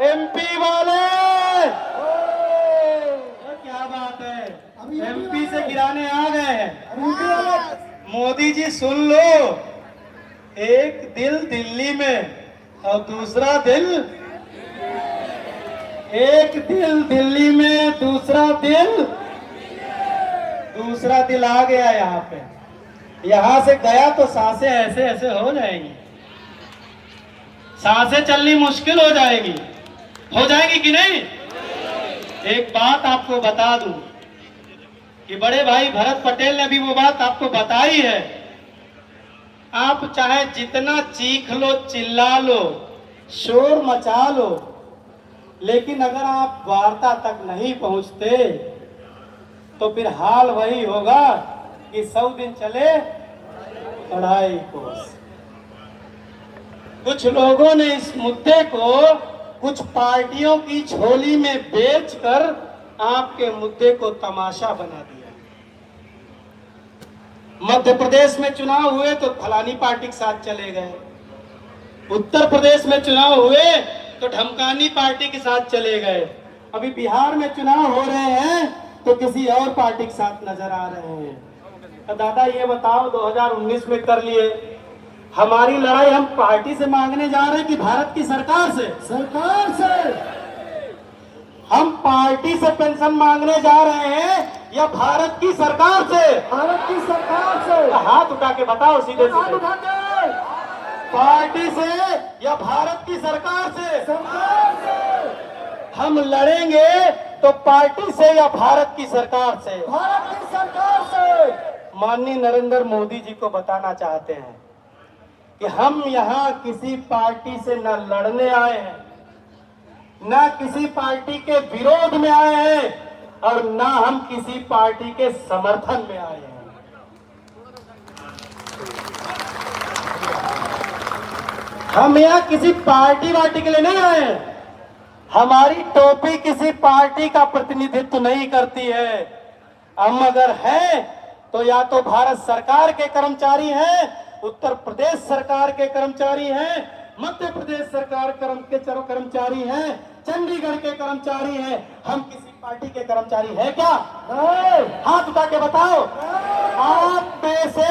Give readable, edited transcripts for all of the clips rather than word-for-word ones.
MP वाले, क्या बात है, एमपी से गिराने आ गए हैं। मोदी जी सुन लो, एक दिल दिल्ली में और दूसरा दिल, एक दिल दिल्ली में दूसरा दिल आ गया यहाँ पे। यहाँ से गया तो सांसें ऐसे ऐसे हो जाएंगी, सांसें चलनी मुश्किल हो जाएगी कि नहीं। एक बात आपको बता दूं कि बड़े भाई भरत पटेल ने भी वो बात आपको बताई है। आप चाहे जितना चीख लो, चिल्ला लो, शोर मचा लो, लेकिन अगर आप वार्ता तक नहीं पहुंचते तो फिर हाल वही होगा कि 100 दिन चले 2.5 कोस। कुछ लोगों ने इस मुद्दे को कुछ पार्टियों की झोली में बेचकर आपके मुद्दे को तमाशा बना दिया। मध्य प्रदेश में चुनाव हुए तो फलानी पार्टी के साथ चले गए, उत्तर प्रदेश में चुनाव हुए तो ढमकानी पार्टी के साथ चले गए, अभी बिहार में चुनाव हो रहे हैं तो किसी और पार्टी के साथ नजर आ रहे हैं। तो दादा ये बताओ, 2019 में कर लिए, हमारी लड़ाई हम पार्टी से मांगने जा रहे हैं कि भारत की सरकार से हम पार्टी से पेंशन मांगने जा रहे हैं या भारत की सरकार से? हाथ उठा के बताओ सीधे सीधे, पार्टी से या भारत की सरकार से? हम लड़ेंगे तो पार्टी से या भारत की सरकार से? माननीय नरेंद्र मोदी जी को बताना चाहते हैं कि हम यहाँ किसी पार्टी से न लड़ने आए हैं, न किसी पार्टी के विरोध में आए हैं और न हम किसी पार्टी के समर्थन में आए हैं। हम यहाँ किसी पार्टी के लिए नहीं आए हैं। हमारी टोपी किसी पार्टी का प्रतिनिधित्व नहीं करती है। हम अगर हैं तो या तो भारत सरकार के कर्मचारी हैं, उत्तर प्रदेश सरकार के कर्मचारी हैं, मध्य प्रदेश सरकार के कर्मचारी हैं, चंडीगढ़ के कर्मचारी हैं। हम किसी पार्टी के कर्मचारी हैं क्या? हाथ उठा के बताओ, आप में से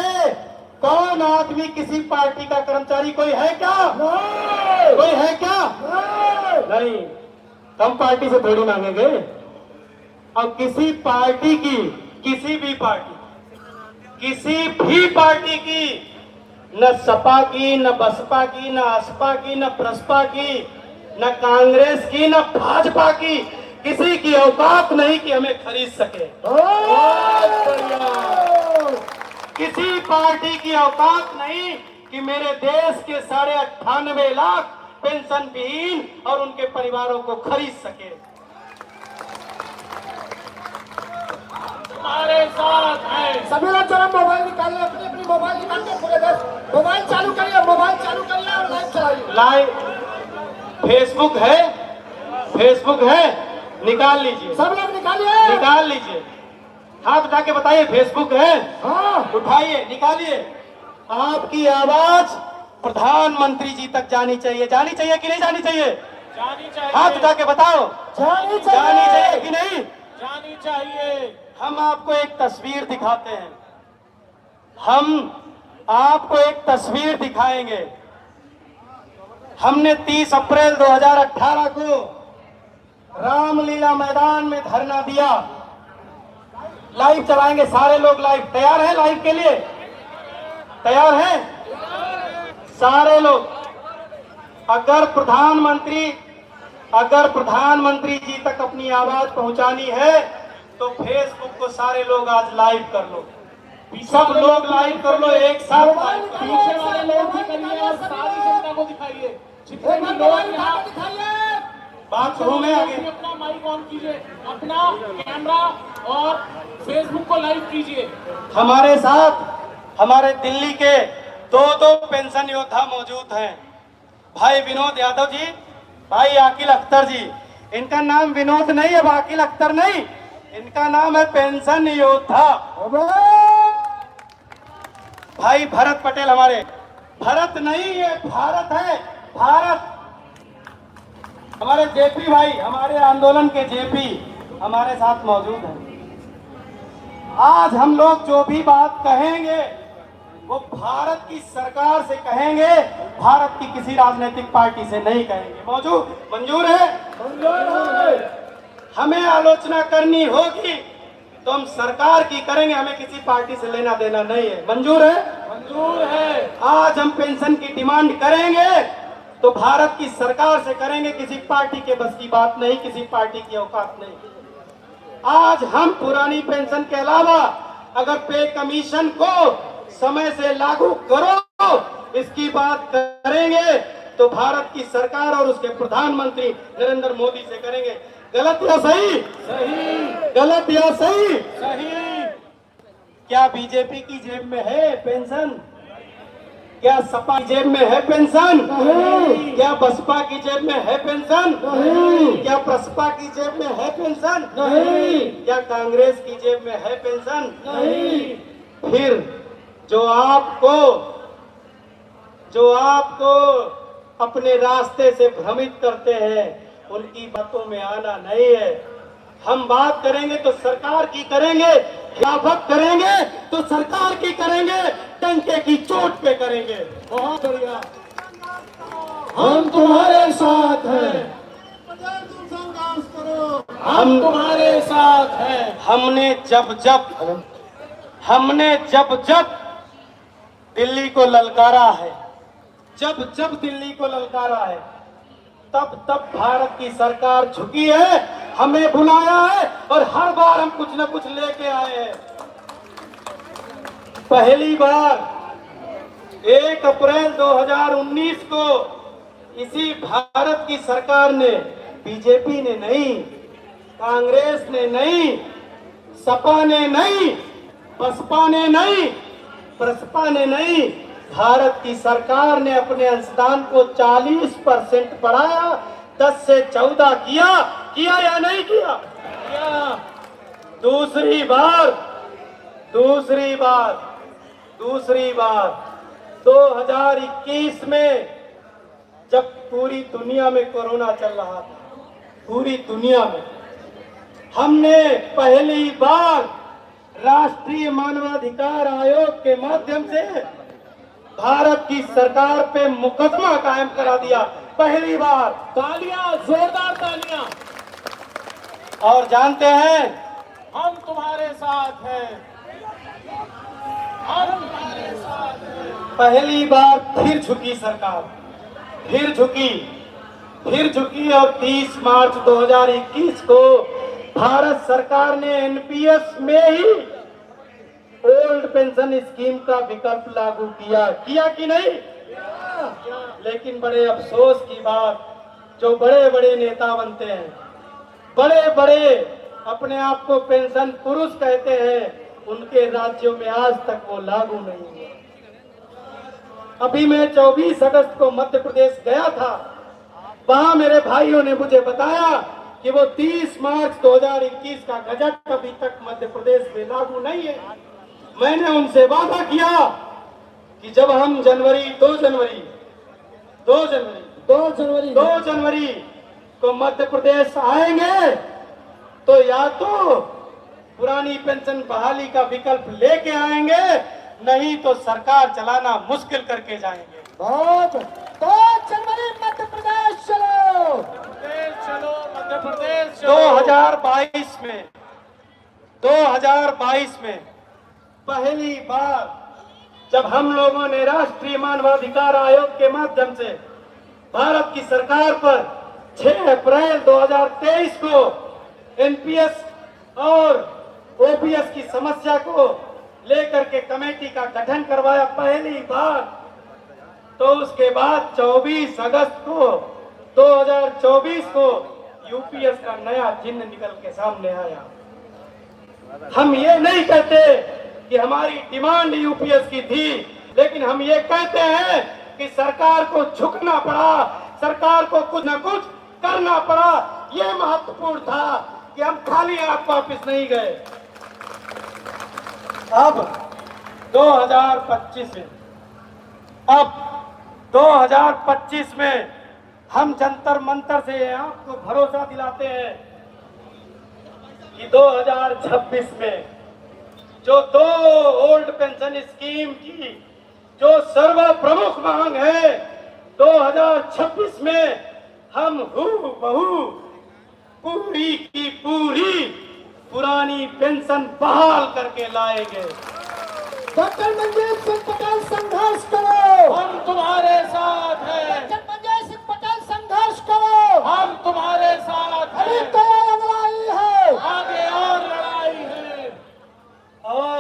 कौन आदमी किसी पार्टी का कर्मचारी कोई है क्या? कोई है क्या? नहीं, हम पार्टी से थोड़ी मांगेंगे। अब किसी पार्टी की, किसी भी पार्टी की, न सपा की, न बसपा की, न असपा की, न प्रसपा की, न कांग्रेस की, न भाजपा की, किसी की औकात नहीं कि हमें खरीद सके। किसी पार्टी की औकात नहीं कि मेरे देश के 98.5 लाख पेंशन विहीन और उनके परिवारों को खरीद सके। हमारे साथ है सभी लोग। चलो मोबाइल निकालिए, अपनी मोबाइल निकाल के पूरे देश मोबाइल चालू करिए और लाइव चलाइए। लाइव फेसबुक है, निकाल लीजिए। सब लोग निकाल लीजिए। हाथ उठा के बताइए, फेसबुक है? हाँ, उठाइए, निकालिए। आपकी आवाज प्रधानमंत्री जी तक जानी चाहिए कि नहीं जानी चाहिए? जानी चाहिए। हाथ उठा के बताओ, जानी चाहिए कि नहीं? जानी चाहिए। हम आपको एक तस्वीर दिखाते हैं, हम आपको एक तस्वीर दिखाएंगे। हमने 30 अप्रैल 2018 को रामलीला मैदान में धरना दिया। लाइव चलाएंगे सारे लोग। लाइव तैयार हैं? लाइव के लिए तैयार हैं सारे लोग? अगर प्रधानमंत्री जी तक अपनी आवाज पहुंचानी है तो फेसबुक को सारे लोग आज लाइव कर लो, सब लोग लाइव कर लो, एक साथ लाइव कर लो। पीछे वाले लोग भी करिए और सारी जनता को दिखाइए। जितने भी लोग यहाँ बात शुरू में आगे अपना माइक ऑन कीजिए, अपना कैमरा और फेसबुक को लाइव कीजिए। हमारे साथ हमारे दिल्ली के दो पेंशन योद्धा मौजूद हैं, भाई विनोद यादव जी, भाई आकिल अख्तर जी। इनका नाम विनोद नहीं है, आकिल अख्तर नहीं, इनका नाम है पेंशन योद्धा। भाई भरत पटेल, हमारे भरत नहीं है, भारत है, भारत। हमारे जेपी भाई, हमारे आंदोलन के जेपी हमारे साथ मौजूद हैं। आज हम लोग जो भी बात कहेंगे वो भारत की सरकार से कहेंगे, भारत की किसी राजनीतिक पार्टी से नहीं कहेंगे। मौजूद मंजूर है? हमें आलोचना करनी होगी तो हम सरकार की करेंगे, हमें किसी पार्टी से लेना देना नहीं है। मंजूर है? मंजूर है। आज हम पेंशन की डिमांड करेंगे तो भारत की सरकार से करेंगे, किसी पार्टी के बस की बात नहीं, किसी पार्टी की औकात नहीं। आज हम पुरानी पेंशन के अलावा अगर पे कमीशन को समय से लागू करो इसकी बात करेंगे तो भारत की सरकार और उसके प्रधानमंत्री नरेंद्र मोदी से करेंगे। गलत या सही? सही। गलत या सही? सही। क्या बीजेपी की जेब में है पेंशन? क्या सपा की जेब में है पेंशन? नहीं। क्या बसपा की जेब में है पेंशन? नहीं। क्या प्रसपा की जेब में है पेंशन? नहीं। क्या कांग्रेस की जेब में है पेंशन? नहीं। फिर जो आपको अपने रास्ते से भ्रमित करते हैं उनकी बातों में आना नहीं है। हम बात करेंगे तो सरकार की करेंगे, खिलाफत करेंगे तो सरकार की करेंगे, डंके की चोट पे करेंगे। बहुत बढ़िया। हम तुम्हारे साथ हैं। हम तुम्हारे साथ हैं। हमने जब जब दिल्ली को ललकारा है, जब दिल्ली को ललकारा है, तब भारत की सरकार झुकी है, हमें बुलाया है और हर बार हम कुछ न कुछ लेके आए हैं। पहली बार 1 अप्रैल 2019 को इसी भारत की सरकार ने, बीजेपी ने नहीं, कांग्रेस ने नहीं, सपा ने नहीं, बसपा ने नहीं, प्रसपा ने नहीं, भारत की सरकार ने अपने अंशदान को 40% बढ़ाया, 10 से 14 किया या नहीं किया? दूसरी बार 2021 में जब पूरी दुनिया में कोरोना चल रहा था, पूरी दुनिया में हमने पहली बार राष्ट्रीय मानवाधिकार आयोग के माध्यम से भारत की सरकार पे मुकदमा कायम करा दिया, पहली बार। तालियां, जोरदार तालियां। और जानते हैं, हम तुम्हारे साथ हैं। हम तुम्हारे साथ हैं। पहली बार फिर झुकी सरकार, फिर झुकी और 30 मार्च 2021 को भारत सरकार ने एनपीएस में ही ओल्ड पेंशन स्कीम का विकल्प लागू किया कि नहीं? लेकिन बड़े अफसोस की बात, जो बड़े बड़े नेता बनते हैं, बड़े बड़े अपने आप को पेंशन पुरुष कहते हैं, उनके राज्यों में आज तक वो लागू नहीं हुआ। अभी मैं 24 अगस्त को मध्य प्रदेश गया था, वहां मेरे भाइयों ने मुझे बताया कि वो 30 मार्च 2021 का गजट अभी तक मध्य प्रदेश में लागू नहीं है। मैंने उनसे वादा किया कि जब हम 2 जनवरी को मध्य प्रदेश आएंगे तो या तो पुरानी पेंशन बहाली का विकल्प लेके आएंगे, नहीं तो सरकार चलाना मुश्किल करके जाएंगे। बहुत 2 जनवरी मध्य प्रदेश चलो। मध्य प्रदेश चलो। 2022 में पहली बार जब हम लोगों ने राष्ट्रीय मानवाधिकार आयोग के माध्यम से भारत की सरकार पर 6 अप्रैल 2023 को एनपीएस और ओपीएस की समस्या को लेकर के कमेटी का गठन करवाया पहली बार, तो उसके बाद 24 अगस्त को 2024 को यूपीएस का नया चिन्ह निकल के सामने आया। हम ये नहीं कहते कि हमारी डिमांड यूपीएस की थी, लेकिन हम ये कहते हैं कि सरकार को झुकना पड़ा, सरकार को कुछ न कुछ करना पड़ा। ये महत्वपूर्ण था कि हम खाली हाथ वापस नहीं गए। अब 2025 में हम जंतर मंतर से आपको भरोसा दिलाते हैं कि 2026 में जो 2 ओल्ड पेंशन स्कीम की जो सर्व प्रमुख मांग है, 2026 में हम हूबहू पूरी की पूरी पुरानी पेंशन बहाल करके लाएंगे। डॉक्टर मनजीत सिंह पटेल संघर्ष करो, हम तुम्हारे साथ हैं। डॉक्टर मनजीत सिंह पटेल संघर्ष करो, हम तुम्हारे साथ अभी हैं। तो ये लड़ाई है, आगे और लड़ाई है। और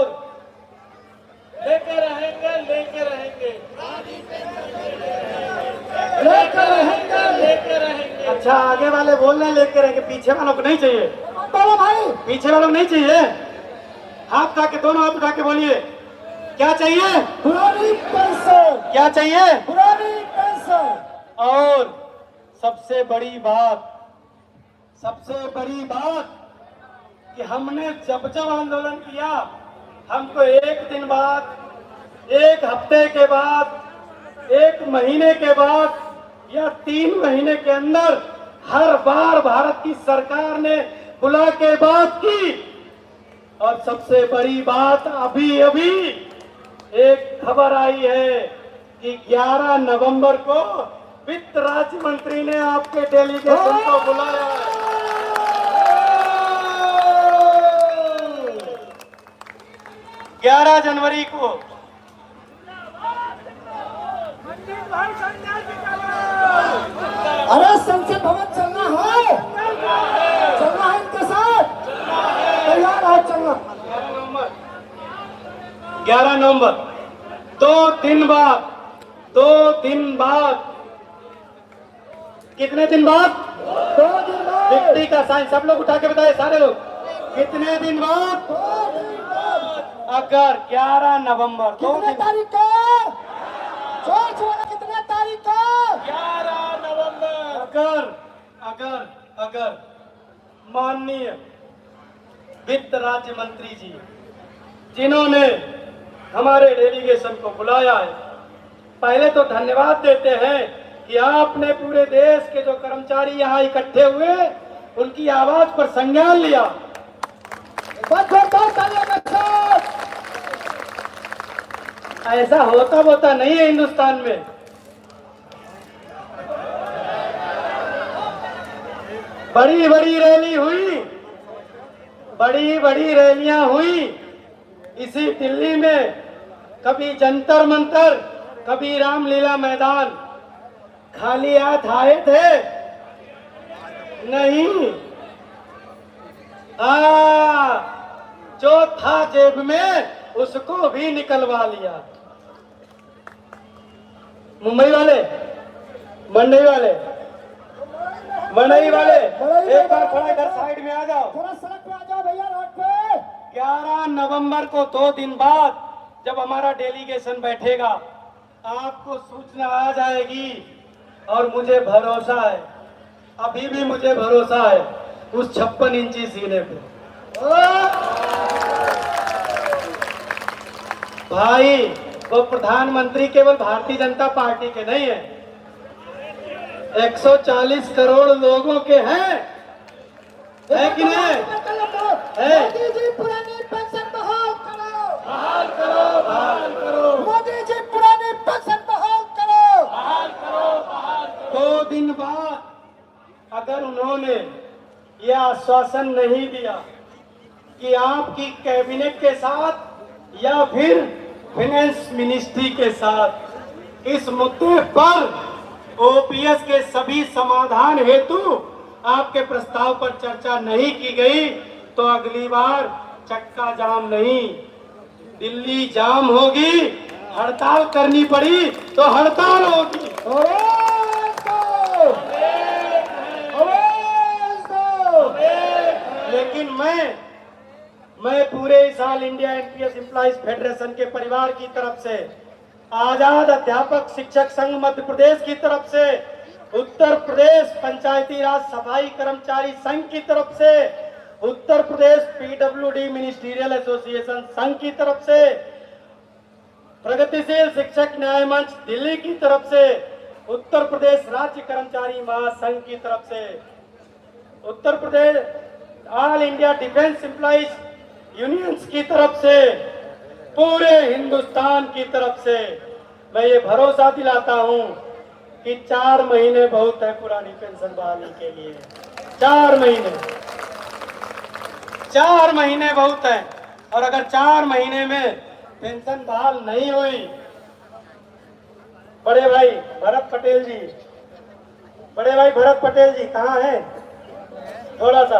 लेके रहेंगे, लेके रहेंगे, लेकर रहेंगे। लेके रहेंगे। अच्छा आगे वाले बोल रहे हैं लेके रहेंगे, पीछे वालों को नहीं चाहिए, बोलो भाई, पीछे वालों को नहीं चाहिए। हाथ उठा के, दोनों हाथ उठा के बोलिए क्या चाहिए, पुरानी पेंशन, क्या चाहिए। पुरानी पेंशन। और सबसे बड़ी बात, सबसे बड़ी बात कि हमने जब जब आंदोलन किया, हमको एक दिन बाद, एक हफ्ते के बाद, एक महीने के बाद या 3 महीने के अंदर हर बार भारत की सरकार ने बुला के बात की। और सबसे बड़ी बात अभी अभी एक खबर आई है कि 11 नवंबर को वित्त राज्य मंत्री ने आपके डेलीगेशन को बुलाया है। 11 जनवरी को अरे संसद भवन चलना है, चलना है इनके साथ, तैयार है चलना। 11 नवंबर 2 दिन बाद, 2 दिन बाद, कितने दिन बाद, 2 दिन बाद, विक्ट्री का साइन सब लोग उठा के बताए, सारे लोग, कितने दिन बाद, 2 दिन बाद, अगर 11 नवंबर 2 कितने दिन, तारीख को, जोर से बोलो, कितने तारीख को, 11 नवंबर। अगर अगर अगर माननीय वित्त राज्य मंत्री जी जिन्होंने हमारे डेलीगेशन को बुलाया है, पहले तो धन्यवाद देते हैं कि आपने पूरे देश के जो कर्मचारी यहाँ इकट्ठे हुए उनकी आवाज पर संज्ञान लिया। ऐसा होता नहीं है हिंदुस्तान में। बड़ी बड़ी रैली हुई, बड़ी बड़ी रैलियां हुई इसी दिल्ली में, कभी जंतर मंतर, कभी रामलीला मैदान। खाली हाथ आए थे नहीं, जो था जेब में उसको भी निकलवा लिया। मुंबई वाले, मंडई वाले, मंडई वाले, एक बार थोड़ा इधर साइड में आ जाओ, थोड़ा सड़क पे आ जाओ भैया, रोड पे। 11 नवंबर को 2 दिन बाद जब हमारा डेलीगेशन बैठेगा, आपको सूचना आ जाएगी। और मुझे भरोसा है, अभी भी मुझे भरोसा है उस 56 इंची सीने पे। भाई वो प्रधानमंत्री केवल भारतीय जनता पार्टी के नहीं है, 140 करोड़ लोगों के हैं, है कि नहीं है? मोदी जी पुरानी पेंशन बहाल करो, बहाल करो, बहाल करो, मोदी जी पुरानी पेंशन बहाल करो, बहाल करो, बहाल करो। 2 दिन बाद अगर उन्होंने यह आश्वासन नहीं दिया कि आपकी कैबिनेट के साथ या फिर फाइनेंस मिनिस्ट्री के साथ इस मुद्दे पर ओपीएस के सभी समाधान हेतु आपके प्रस्ताव पर चर्चा नहीं की गई, तो अगली बार चक्का जाम नहीं, दिल्ली जाम होगी, हड़ताल करनी पड़ी तो हड़ताल होगी। लेकिन मैं पूरे इस साल इंडिया एनपीएस एम्प्लॉइज फेडरेशन के परिवार की तरफ से, आजाद अध्यापक शिक्षक संघ मध्य प्रदेश की तरफ से, उत्तर प्रदेश पंचायती राज सफाई कर्मचारी संघ की तरफ से, उत्तर प्रदेश पीडब्ल्यूडी मिनिस्ट्रियल एसोसिएशन संघ की तरफ से, प्रगतिशील शिक्षक न्याय मंच दिल्ली की तरफ से, उत्तर प्रदेश राज्य कर्मचारी महासंघ की तरफ से, Uttar Pradesh all India defence employees unions की तरफ से, पूरे हिंदुस्तान की तरफ से मैं ये भरोसा दिलाता हूं कि 4 महीने बहुत है पुरानी पेंशन बहाली के लिए। 4 महीने, 4 महीने बहुत है। और अगर 4 महीने में पेंशन बहाल नहीं हुई, बड़े भाई भरत पटेल जी, बड़े भाई भरत पटेल जी कहाँ हैं? थोड़ा सा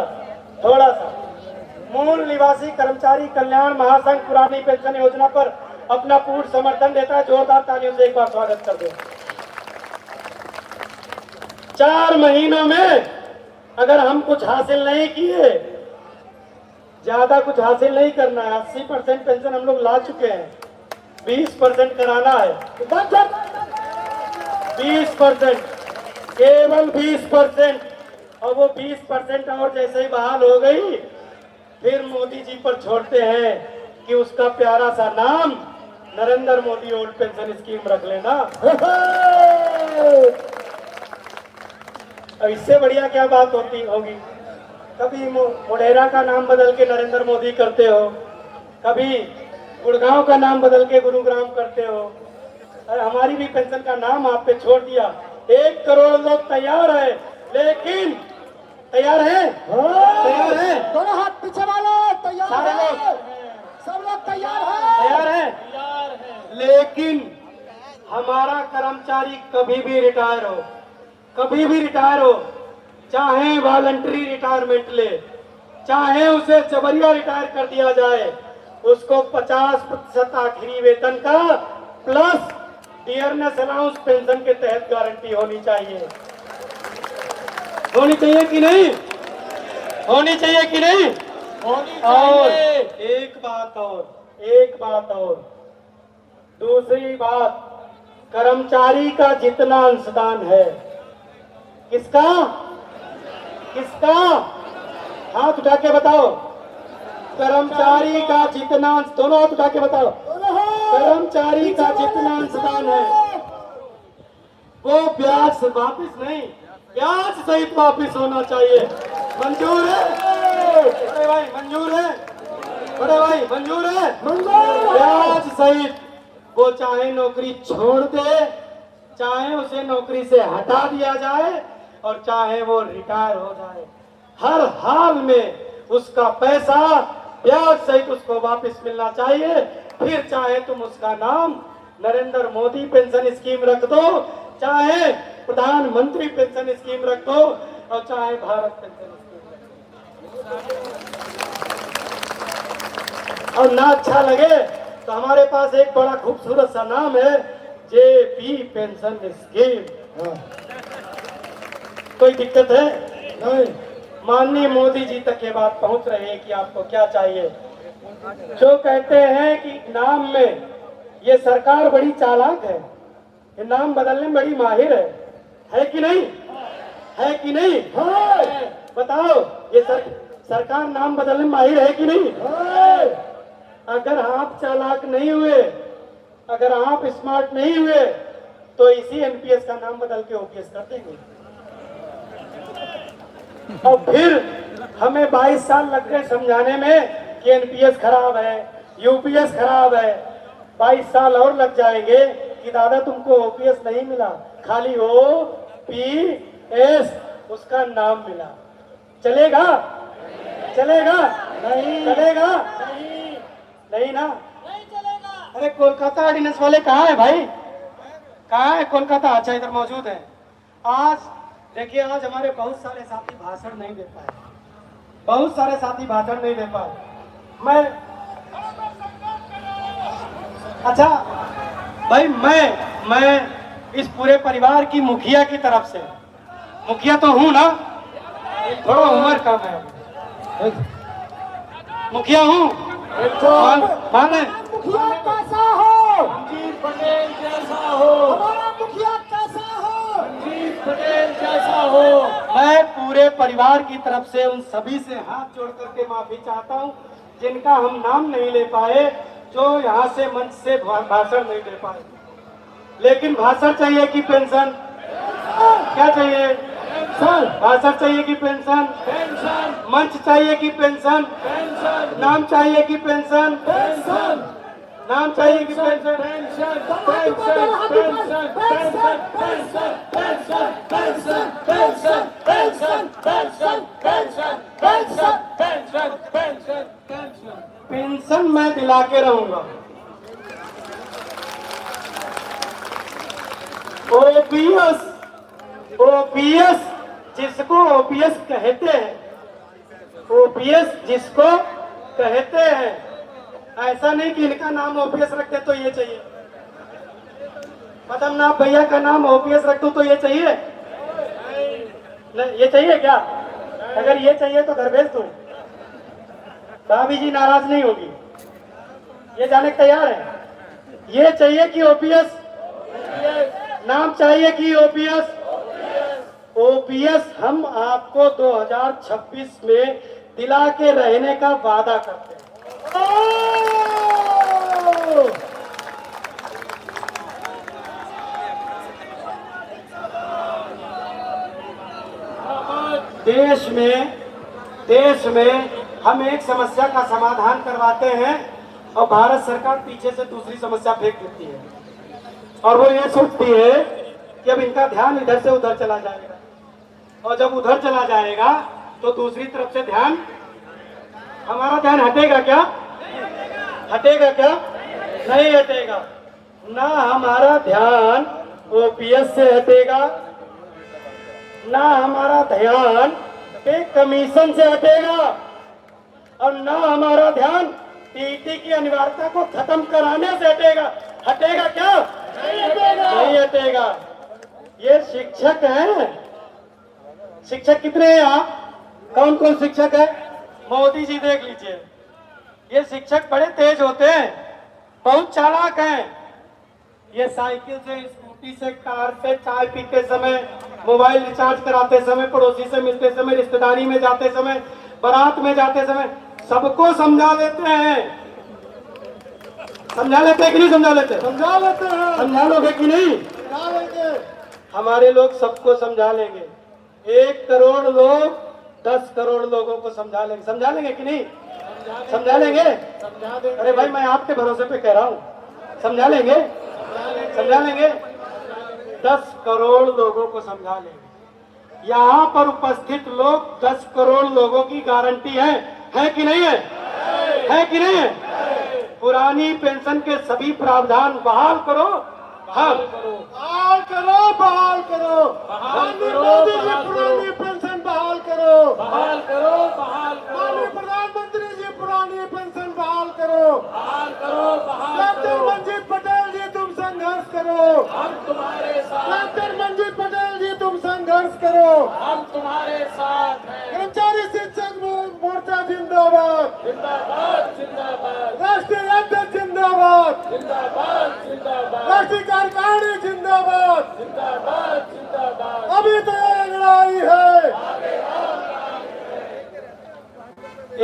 मूल निवासी कर्मचारी कल्याण महासंघ पुरानी पेंशन योजना पर अपना पूर्ण समर्थन देता है। जोरदार तालियों से एक बार स्वागत कर दो। 4 महीनों में अगर हम कुछ हासिल नहीं किए, ज्यादा कुछ हासिल नहीं करना है, 80% पेंशन हम लोग ला चुके हैं, 20% कराना है, 20%, केवल 20%। और वो 20% और जैसे ही बहाल हो गई, फिर मोदी जी पर छोड़ते हैं कि उसका प्यारा सा नाम Narendra Modi old pension scheme रख लेना। अब इससे बढ़िया क्या बात होगी? कभी मोढेरा का नाम बदल के नरेंद्र मोदी करते हो, कभी गुड़गांव का नाम बदल के गुरुग्राम करते हो। अरे हमारी भी पेंशन का नाम आप पे छोड़ दिया। 1 करोड़ लोग तैयार है, लेकिन तैयार है, तैयार है, दोनों हाथ पीछे वाले तैयार सारे है, लोग सब लोग तैयार है, तैयार है। लेकिन हमारा कर्मचारी कभी भी रिटायर हो, कभी भी रिटायर हो, चाहे वॉलंटरी रिटायरमेंट ले, चाहे उसे जबरिया रिटायर कर दिया जाए, उसको 50% आखिरी वेतन का प्लस डियरनेस अलाउंस पेंशन के तहत गारंटी होनी चाहिए। होनी चाहिए कि नहीं? होनी चाहिए कि नहीं? होनी और चाहिए। एक बात और, दूसरी बात, कर्मचारी का जितना अंशदान है, किसका हाथ उठा के बताओ। कर्मचारी का जितना, दोनों हाथ उठा के बताओ। कर्मचारी का जितना अंशदान है वो ब्याज से वापिस नहीं, ब्याज सहित वापिस होना चाहिए। मंजूर है बड़े भाई? मंजूर है बड़े भाई? मंजूर है? ब्याज सहित। वो चाहे नौकरी छोड़ दे, चाहे उसे नौकरी से हटा दिया जाए, और चाहे वो रिटायर हो जाए, हर हाल में उसका पैसा ब्याज सहित उसको वापस मिलना चाहिए। फिर चाहे तुम उसका नाम नरेंद्र मोदी पेंशन स्कीम रख दो, चाहे प्रधानमंत्री पेंशन स्कीम रख दो, और चाहे भारत पेंशन स्कीम रख दो। और ना अच्छा लगे तो हमारे पास एक बड़ा खूबसूरत सा नाम है, जेपी पेंशन स्कीम। कोई दिक्कत है? नहीं। माननीय मोदी जी तक ये बात पहुंच रही है कि आपको क्या चाहिए। जो कहते हैं कि नाम में ये सरकार बड़ी चालाक है, ये नाम बदलने में बड़ी माहिर है कि नहीं? है कि नहीं? है। बताओ, ये सरकार नाम बदलने में माहिर है कि नहीं? है। अगर आप चालाक नहीं हुए, अगर आप स्मार्ट नहीं हुए, तो इसी एनपीएस का नाम बदल के ओपीएस कर देंगे। और फिर हमें 22 साल लग गए समझाने में कि एनपीएस खराब है, यूपीएस खराब है। 22 साल और लग जाएंगे कि दादा तुमको ओपीएस नहीं मिला, खाली ओपीएस उसका नाम मिला। चलेगा? चलेगा? नहीं चलेगा। नहीं ना? नहीं चलेगा। अरे कोलकाता ऑर्डिनेंस वाले कहाँ है भाई? कहाँ है कोलकाता? अच्छा, इधर मौजूद है। आज देखिए, आज हमारे बहुत सारे साथी भाषण नहीं दे पाए, बहुत सारे साथी भाषण नहीं दे पाए। मैं अच्छा भाई, मैं इस पूरे परिवार की मुखिया की तरफ से, मुखिया तो हूं ना, थोड़ा उम्र कम है, मुखिया हूं। माने मुखिया कैसा हो? मनजीत पटेल जैसा हो, हमारा मुखिया कैसा हो? मनजीत पटेल जैसा हो। मैं पूरे परिवार की तरफ से उन सभी से हाथ जोड़ करके माफी चाहता हूं जिनका हम नाम नहीं ले पाए, जो यहाँ से मंच से भाषण नहीं दे पाए। लेकिन भाषण चाहिए कि पेंशन? क्या चाहिए? पेंशन, भाषण चाहिए कि पेंशन? पेंशन, मंच चाहिए कि पेंशन? पेंशन, नाम चाहिए कि पेंशन? पेंशन, नाम चाहिए कि pension? Pension, pension, pension, pension, pension, pension, pension, pension, pension, pension, pension, pension, pension, pension, pension. Pension मैं दिला के रहूंगा। ओपीएस, ओपीएस जिसको ओपीएस कहते हैं, ओपीएस जिसको कहते हैं, ऐसा नहीं कि इनका नाम ओपीएस रखते तो ये चाहिए, पद्मनाभ भैया का नाम ओपीएस रख दूं तो ये चाहिए? नहीं, ये चाहिए क्या? अगर ये चाहिए तो घर भेज दूं, भाभी जी नाराज नहीं होगी, ये जाने को तैयार है? ये चाहिए कि ओपीएस? नाम चाहिए कि ओपीएस? ओपीएस हम आपको 2026 में दिला के रहने का वादा करते हैं। देश में हम एक समस्या का समाधान करवाते हैं और भारत सरकार पीछे से दूसरी समस्या फेंक देती है, और वो ये सोचती है कि अब इनका ध्यान इधर से उधर चला जाएगा, और जब उधर चला जाएगा तो दूसरी तरफ से ध्यान, हमारा ध्यान हटेगा क्या? हटेगा क्या? नहीं हटेगा। ना हमारा ध्यान ओपीएस से हटेगा, ना हमारा ध्यान पे कमीशन से हटेगा, और ना हमारा ध्यान टीटी की अनिवार्यता को खत्म कराने से हटेगा। हटेगा क्या? नहीं हटेगा। नहीं हटेगा। ये शिक्षक हैं। शिक्षक कितने हैं आप? कौन कौन शिक्षक है? मोदी जी देख लीजिए। ये शिक्षक बड़े तेज होते हैं, बहुत चालाक हैं। ये साइकिल से, स्कूटी से, कार से, चाय पीते समय, मोबाइल रिचार्ज कराते समय, पड़ोसी से मिलते समय, रिश्तेदारी में जाते समय, बारात में जाते समय सबको समझा लेते हैं। समझा लेते हैं कि नहीं समझा लेते? समझा लेते हैं। समझा लोगे कि नहीं? समझा लेंगे। हमारे लोग सबको समझा लेंगे। 1 करोड़ लोग 10 करोड़ लोगों को समझा लेंगे। समझा लेंगे कि नहीं? समझा लेंगे। समझा देंगे। अरे भाई, मैं आपके भरोसे पे कह रहा हूँ, समझा लेंगे। समझा लेंगे। 10 करोड़ लोगों को समझा लेंगे। यहाँ पर उपस्थित लोग 10 करोड़ लोगों की गारंटी है कि नहीं है? है कि नहीं है? पुरानी पेंशन के सभी प्रावधान बहाल करो। हाँ, बहाल करो, बहाल करो। मोदी जी पुरानी पेंशन बहाल करो। बहाल करो, बहाल करो, माननीय प्रधानमंत्री जी पुरानी पेंशन बहाल करो। बहाल करो, बहाल डॉक्टर करो। मंजीत पटेल जी तुम संघर्ष करो। हम तुम्हारे साथ, डॉक्टर मंजीत पटेल जी तुम संघर्ष करो। हम तुम्हारे साथ हैं। कर्मचारी शिक्षक मोर्चा जिंदाबाद। जिंदाबाद, जिंदाबाद, राष्ट्रीय अध्यक्ष जिंदाबाद। जिंदाबाद, जिंदाबाद, राष्ट्रीय कार्यकारिणी जिंदाबाद। जिंदाबाद, जिंदाबाद। अभी तो ये लड़ाई है।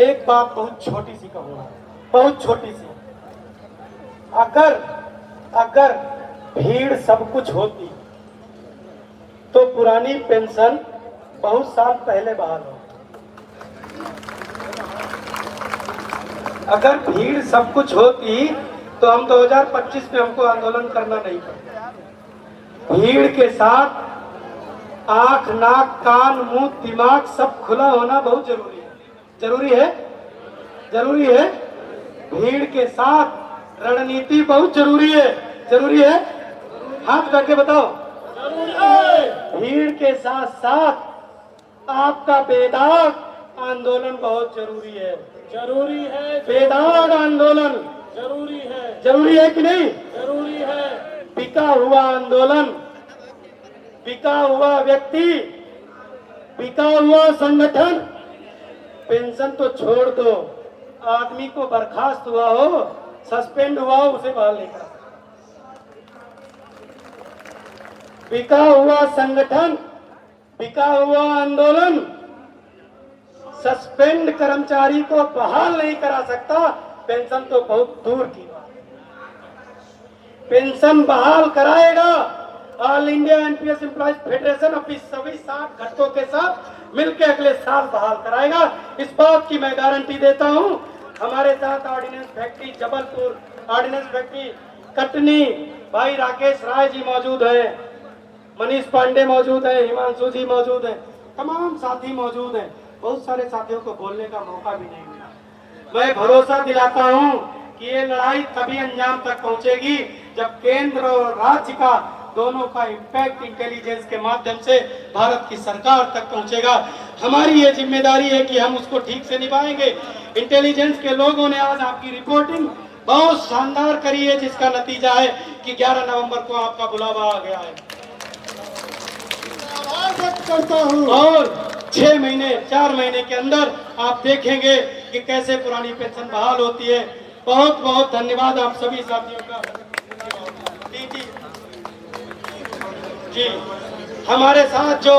एक बात बहुत छोटी सी कहूंगा, बहुत छोटी सी। अगर भीड़ सब कुछ होती तो पुरानी पेंशन बहुत साल पहले बहाल हो। अगर भीड़ सब कुछ होती तो हम 2025 में हमको आंदोलन करना नहीं पड़ता। भीड़ के साथ आंख, नाक, कान, मुंह, दिमाग सब खुला होना बहुत जरूरी है। जरूरी है? जरूरी है। भीड़ के साथ रणनीति बहुत जरूरी है। जरूरी है? हाथ करके बताओ। भीड़ के साथ साथ आपका बेदाग आंदोलन बहुत जरूरी है। जरूरी है, बेदाग आंदोलन जरूरी है, जरूरी है कि नहीं? जरूरी है। बिका हुआ आंदोलन, बिका हुआ व्यक्ति, बिका हुआ संगठन, पेंशन तो छोड़ दो, आदमी को बर्खास्त हुआ हो, सस्पेंड हुआ हो, उसे बहाल नहीं करा। बिका हुआ संगठन, बिका हुआ आंदोलन सस्पेंड कर्मचारी को बहाल नहीं करा सकता। पेंशन तो बहुत दूर की बात। पेंशन बहाल कराएगा all India NPS employees federation अपनी सभी 60 घटकों के साथ मिलकर अगले साल बहाल कराएगा। इस बात की मैं गारंटी देता हूं। हमारे साथ ordnance factory Jabalpur, ordnance factory Katni, भाई राकेश राय जी मौजूद है, मनीष पांडे मौजूद है, हिमांशु जी मौजूद है, तमाम साथी मौजूद हैं। बहुत सारे साथियों को बोलने का मौका भी नहीं मिला। मैं भरोसा दिलाता हूं कि ये लड़ाई तभी अंजाम तक पहुंचेगी जब केंद्र और राज्य का दोनों का इम्पैक्ट इंटेलिजेंस के माध्यम से भारत की सरकार तक पहुंचेगा। हमारी ये जिम्मेदारी है कि हम उसको ठीक से निभाएंगे। इंटेलिजेंस के लोगों ने आज आपकी रिपोर्टिंग बहुत शानदार करी है, जिसका नतीजा है कि 11 नवंबर को आपका बुलावा आ गया है करता हूँ। और 4 महीने के अंदर आप देखेंगे कि कैसे पुरानी पेंशन बहाल होती है। बहुत बहुत धन्यवाद आप सभी साथियों का। जी, हमारे साथ जो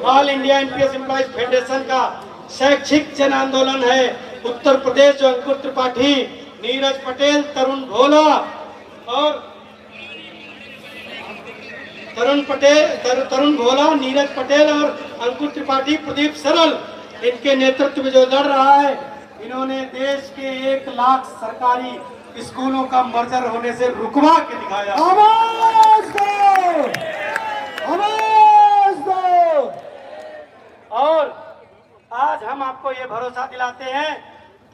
all India NPS employees federation का शैक्षिक जन आंदोलन है उत्तर प्रदेश, जो अंकुर त्रिपाठी, नीरज पटेल, तरुण भोला और तरुण भोला, नीरज पटेल और अंकुर त्रिपाठी, प्रदीप सरल, इनके नेतृत्व में जो लड़ रहा है, इन्होंने देश के 1 लाख सरकारी स्कूलों का मर्जर होने से रुकवा के दिखाया। आवाज दो, आवाज दो। और आज हम आपको ये भरोसा दिलाते हैं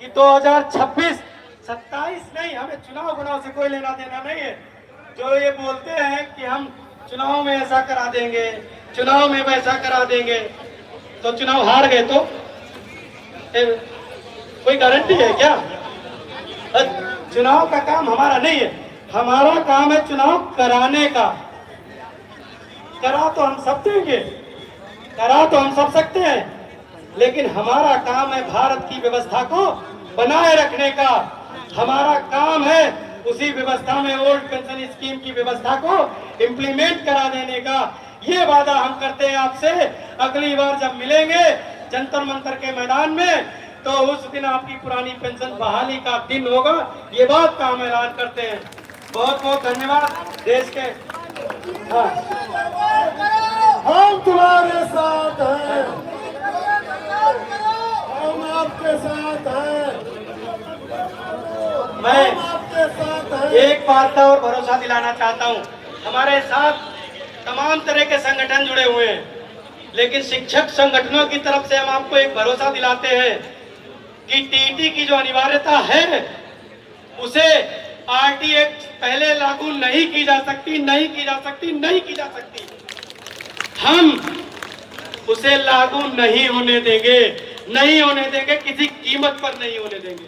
कि 2026-27 नहीं, हमें चुनाव से कोई लेना देना नहीं है। जो ये बोलते हैं कि हम चुनाव में ऐसा करा देंगे, चुनाव में वैसा करा देंगे, तो चुनाव हार गए तो कोई गारंटी है क्या? चुनाव का काम हमारा नहीं है। हमारा काम है चुनाव कराने का। करा तो हम सब देंगे, करा तो हम सब सकते हैं, लेकिन हमारा काम है भारत की व्यवस्था को बनाए रखने का। हमारा काम है उसी व्यवस्था में ओल्ड पेंशन स्कीम की व्यवस्था को इम्प्लीमेंट करा देने का। ये वादा हम करते हैं आपसे। अगली बार जब मिलेंगे जंतर मंतर के मैदान में, तो उस दिन आपकी पुरानी पेंशन बहाली का दिन होगा। ये बात का हम ऐलान करते हैं। बहुत बहुत धन्यवाद देश के। हम तुम्हारे साथ हैं, हम आपके साथ हैं, मैं आपके साथ हैं। एक बात का और भरोसा दिलाना चाहता हूं। हमारे साथ तमाम तरह के संगठन जुड़े हुए हैं, लेकिन शिक्षक संगठनों की तरफ से हम आपको एक भरोसा दिलाते हैं कि टीटी की जो अनिवार्यता है उसे आरटी एक्ट पहले लागू नहीं की जा सकती, नहीं की जा सकती, नहीं की जा सकती। हम उसे लागू नहीं होने देंगे, नहीं होने देंगे, किसी कीमत पर नहीं होने देंगे।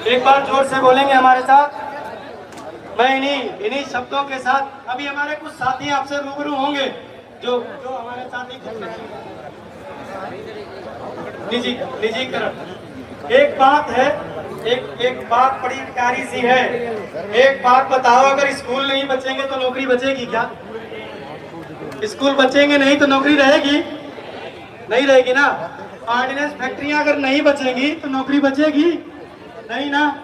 एक बार जोर से बोलेंगे हमारे साथ। मैं इन्हीं शब्दों के साथ अभी हमारे कुछ साथी आपसे रूबरू होंगे जो हमारे साथी निजीकरण। एक बात है, एक बात बड़ी प्यारी सी है। एक बात बताओ, अगर स्कूल नहीं बचेंगे तो नौकरी बचेगी क्या? स्कूल बचेंगे नहीं तो नौकरी रहेगी? नहीं रहेगी ना। ऑर्डिनेंस फैक्ट्रियां अगर नहीं बचेंगी तो नौकरी बचेगी नहीं ना।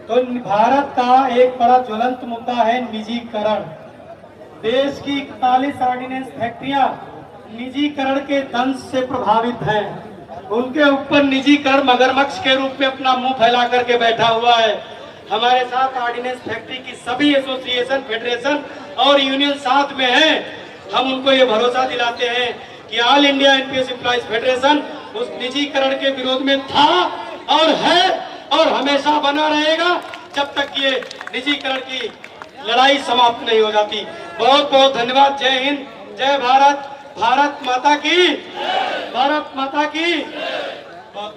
तो भारत का एक बड़ा ज्वलंत मुद्दा है निजीकरण। देश की 41 ऑर्डिनेंस फैक्ट्रियां निजीकरण के दंश से प्रभावित हैं। उनके ऊपर निजीकरण मगरमच्छ के रूप में अपना मुंह फैला करके बैठा हुआ है। हमारे साथ ऑर्डिनेंस फैक्ट्री की सभी एसोसिएशन, फेडरेशन और यूनियन साथ में हैं। हम उनको ये भरोसा दिलाते हैं कि all India NPS employees federation उस निजीकरण के विरोध में था और है और हमेशा बना रहेगा जब तक ये निजीकरण की लड़ाई समाप्त नहीं हो जाती। बहुत बहुत धन्यवाद। जय हिंद, जय भारत, भारत माता की, भारत माता की। बहुत